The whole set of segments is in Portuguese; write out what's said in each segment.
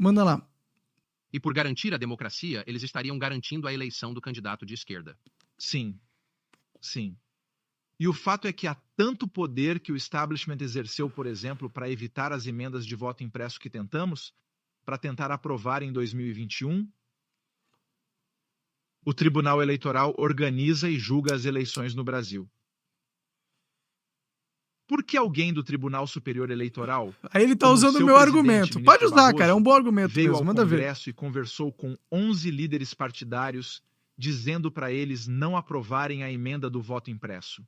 Manda lá. E por garantir a democracia, eles estariam garantindo a eleição do candidato de esquerda. Sim, sim. E o fato é que há tanto poder que o establishment exerceu, por exemplo, para evitar as emendas de voto impresso que tentamos, para tentar aprovar em 2021. O Tribunal Eleitoral organiza e julga as eleições no Brasil. Por que alguém do Tribunal Superior Eleitoral, Aí ele tá como usando o seu meu presidente, argumento. ministro Pode usar, cara. É um Barroso, bom argumento veio mesmo. ao Manda ver. Congresso e conversou com 11 líderes partidários, dizendo para eles não aprovarem a emenda do voto impresso?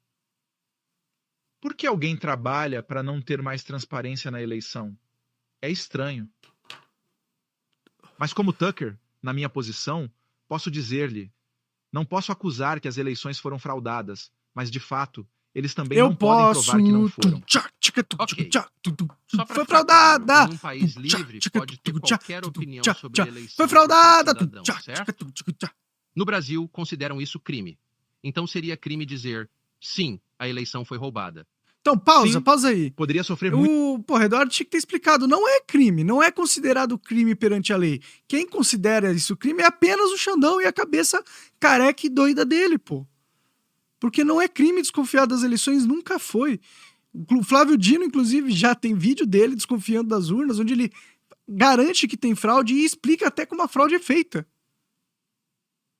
Por que alguém trabalha para não ter mais transparência na eleição? É estranho. Mas como Tucker, na minha posição, posso dizer-lhe, não posso acusar que as eleições foram fraudadas, mas de fato, eles também Eu não podem posso. provar que não foram. Ok. Só pra Foi ficar claro, fraudada. em um país livre pode ter qualquer opinião sobre a eleição Foi por fraudada. ser cidadão, certo? No Brasil, consideram isso crime. Então seria crime dizer, sim, a eleição foi roubada. Então, pausa Sim. aí. Poderia sofrer muito. O Eduardo tinha que ter explicado. Não é crime, não é considerado crime perante a lei. Quem considera isso crime é apenas o Xandão e a cabeça careca e doida dele, pô. Porque não é crime desconfiar das eleições, nunca foi. O Flávio Dino, inclusive, já tem vídeo dele desconfiando das urnas, onde ele garante que tem fraude e explica até como a fraude é feita.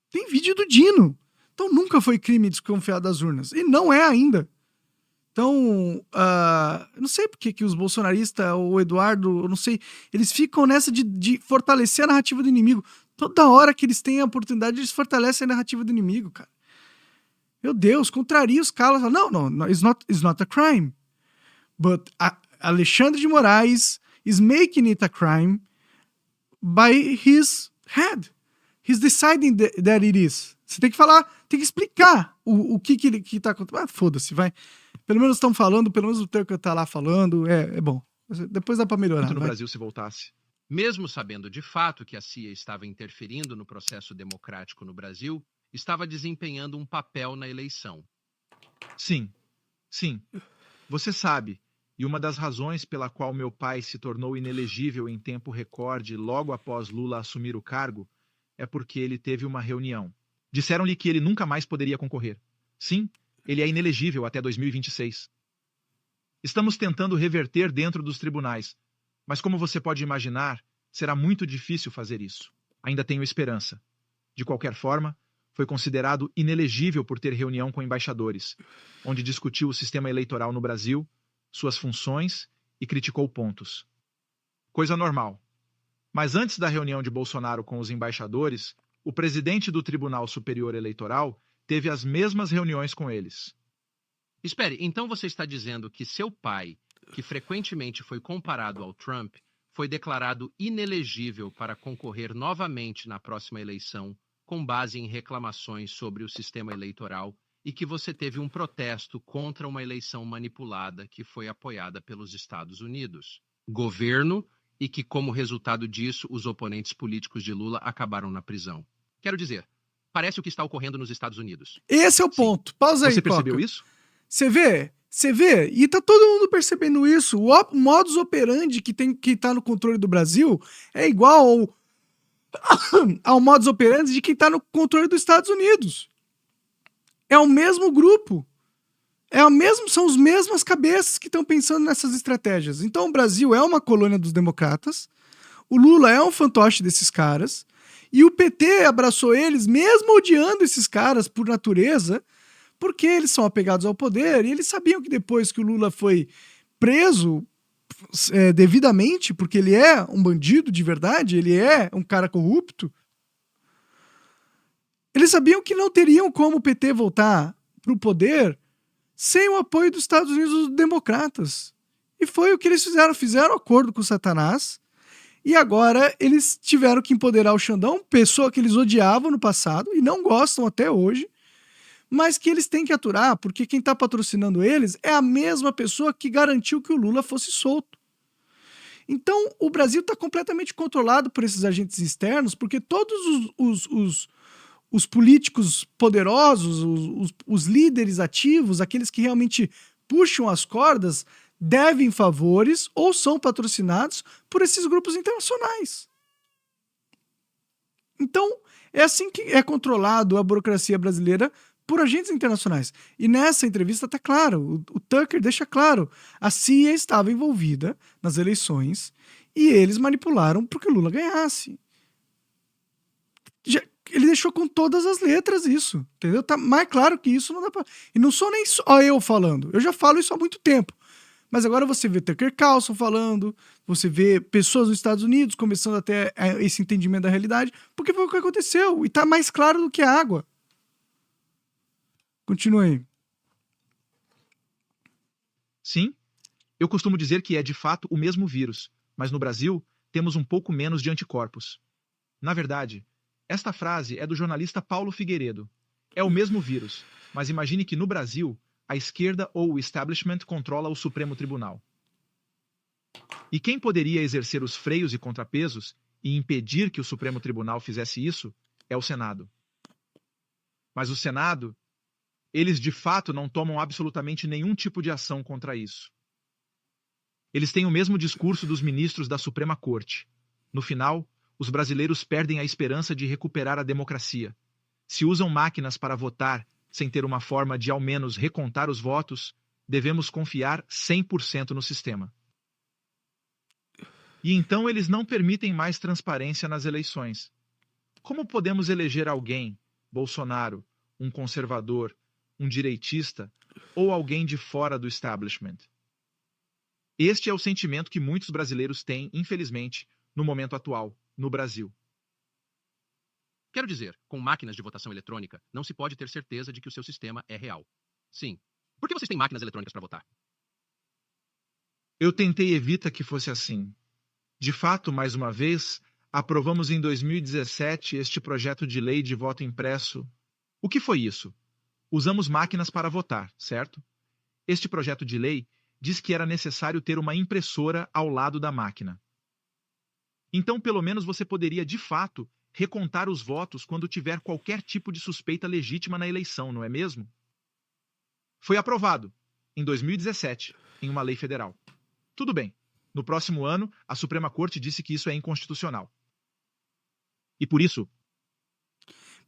Tem vídeo do Dino. Então nunca foi crime desconfiar das urnas. E não é ainda. Então, eu não sei porque que os bolsonaristas, o Eduardo, eu não sei, eles ficam nessa de fortalecer a narrativa do inimigo. Toda hora que eles têm a oportunidade, eles fortalecem a narrativa do inimigo, cara. Meu Deus, contraria os caras. Não, it's not a crime. But Alexandre de Moraes is making it a crime by his head. He's deciding that it is. Você tem que falar, tem que explicar o que tá acontecendo. Foda-se, vai. Pelo menos estão falando, pelo menos o Tucker tá lá falando, é bom. Depois dá pra melhorar. No Brasil se voltasse. Mesmo sabendo de fato que a CIA estava interferindo no processo democrático no Brasil, estava desempenhando um papel na eleição. Sim. Você sabe, e uma das razões pela qual meu pai se tornou inelegível em tempo recorde logo após Lula assumir o cargo é porque ele teve uma reunião. Disseram-lhe que ele nunca mais poderia concorrer. Sim, ele é inelegível até 2026. Estamos tentando reverter dentro dos tribunais, mas como você pode imaginar, será muito difícil fazer isso. Ainda tenho esperança. De qualquer forma, foi considerado inelegível por ter reunião com embaixadores, onde discutiu o sistema eleitoral no Brasil, suas funções e criticou pontos. Coisa normal. Mas antes da reunião de Bolsonaro com os embaixadores, o presidente do Tribunal Superior Eleitoral teve as mesmas reuniões com eles. Espere, então você está dizendo que seu pai, que frequentemente foi comparado ao Trump, foi declarado inelegível para concorrer novamente na próxima eleição, com base em reclamações sobre o sistema eleitoral, e que você teve um protesto contra uma eleição manipulada que foi apoiada pelos Estados Unidos, governo, e que, como resultado disso, os oponentes políticos de Lula acabaram na prisão. Quero dizer, parece o que está ocorrendo nos Estados Unidos. Esse é o ponto. Sim. Pausa aí, Você percebeu Coca. isso? Você vê, e tá todo mundo percebendo isso. O modus operandi que tá no controle do Brasil é igual ao modus operandi de quem tá no controle dos Estados Unidos. É o mesmo grupo. São as mesmas cabeças que estão pensando nessas estratégias. Então o Brasil é uma colônia dos democratas, o Lula é um fantoche desses caras, e o PT abraçou eles, mesmo odiando esses caras por natureza, porque eles são apegados ao poder, e eles sabiam que depois que o Lula foi preso devidamente, porque ele é um bandido de verdade, ele é um cara corrupto, eles sabiam que não teriam como o PT voltar para o poder sem o apoio dos Estados Unidos dos democratas. E foi o que eles fizeram acordo com o Satanás, e agora eles tiveram que empoderar o Xandão, pessoa que eles odiavam no passado e não gostam até hoje, mas que eles têm que aturar, porque quem está patrocinando eles é a mesma pessoa que garantiu que o Lula fosse solto. Então, o Brasil está completamente controlado por esses agentes externos, porque todos os políticos poderosos, os líderes ativos, aqueles que realmente puxam as cordas, devem favores ou são patrocinados por esses grupos internacionais. Então, é assim que é controlado a burocracia brasileira por agentes internacionais. E nessa entrevista tá claro, o Tucker deixa claro, a CIA estava envolvida nas eleições e eles manipularam para que o Lula ganhasse. Ele deixou com todas as letras isso, entendeu? Tá mais claro que isso não dá pra... E não sou nem só eu falando, eu já falo isso há muito tempo. Mas agora você vê Tucker Carlson falando, você vê pessoas nos Estados Unidos começando a ter esse entendimento da realidade, porque foi o que aconteceu, e tá mais claro do que a água. Continua aí. Sim, eu costumo dizer que é de fato o mesmo vírus, mas no Brasil temos um pouco menos de anticorpos. Na verdade, esta frase é do jornalista Paulo Figueiredo. É o mesmo vírus, mas imagine que no Brasil a esquerda ou o establishment controla o Supremo Tribunal. E quem poderia exercer os freios e contrapesos e impedir que o Supremo Tribunal fizesse isso é o Senado. Mas o Senado, eles de fato não tomam absolutamente nenhum tipo de ação contra isso. Eles têm o mesmo discurso dos ministros da Suprema Corte. No final, os brasileiros perdem a esperança de recuperar a democracia. Se usam máquinas para votar sem ter uma forma de ao menos recontar os votos, devemos confiar 100% no sistema. E então eles não permitem mais transparência nas eleições. Como podemos eleger alguém, Bolsonaro, um conservador, um direitista ou alguém de fora do establishment? Este é o sentimento que muitos brasileiros têm, infelizmente, no momento atual, no Brasil. Quero dizer, com máquinas de votação eletrônica, não se pode ter certeza de que o seu sistema é real. Sim. Por que vocês têm máquinas eletrônicas para votar? Eu tentei evitar que fosse assim. De fato, mais uma vez, aprovamos em 2017 este projeto de lei de voto impresso. O que foi isso? Usamos máquinas para votar, certo? Este projeto de lei diz que era necessário ter uma impressora ao lado da máquina. Então, pelo menos você poderia, de fato, recontar os votos quando tiver qualquer tipo de suspeita legítima na eleição, não é mesmo? Foi aprovado, em 2017, em uma lei federal. Tudo bem. No próximo ano, a Suprema Corte disse que isso é inconstitucional. E por isso...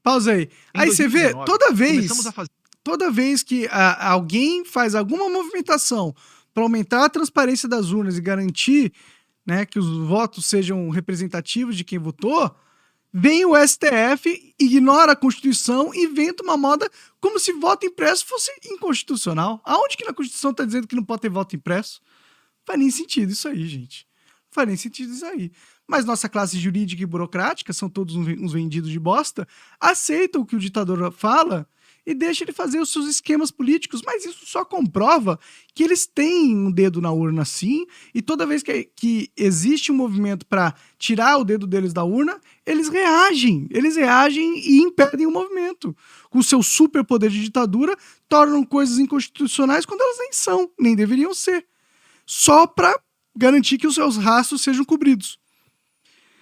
Pausa aí. Aí você vê, começamos a fazer... toda vez que alguém faz alguma movimentação para aumentar a transparência das urnas e garantir, né, que os votos sejam representativos de quem votou, vem o STF, ignora a Constituição e inventa uma moda como se voto impresso fosse inconstitucional. Aonde que na Constituição está dizendo que não pode ter voto impresso? Não faz nem sentido isso aí, gente. Não faz nem sentido isso aí. Mas nossa classe jurídica e burocrática, são todos uns vendidos de bosta, aceitam o que o ditador fala e deixa ele fazer os seus esquemas políticos, mas isso só comprova que eles têm um dedo na urna sim, e toda vez que existe um movimento para tirar o dedo deles da urna, eles reagem e impedem o movimento. Com seu superpoder de ditadura, tornam coisas inconstitucionais quando elas nem são, nem deveriam ser. Só para garantir que os seus rastros sejam cobridos.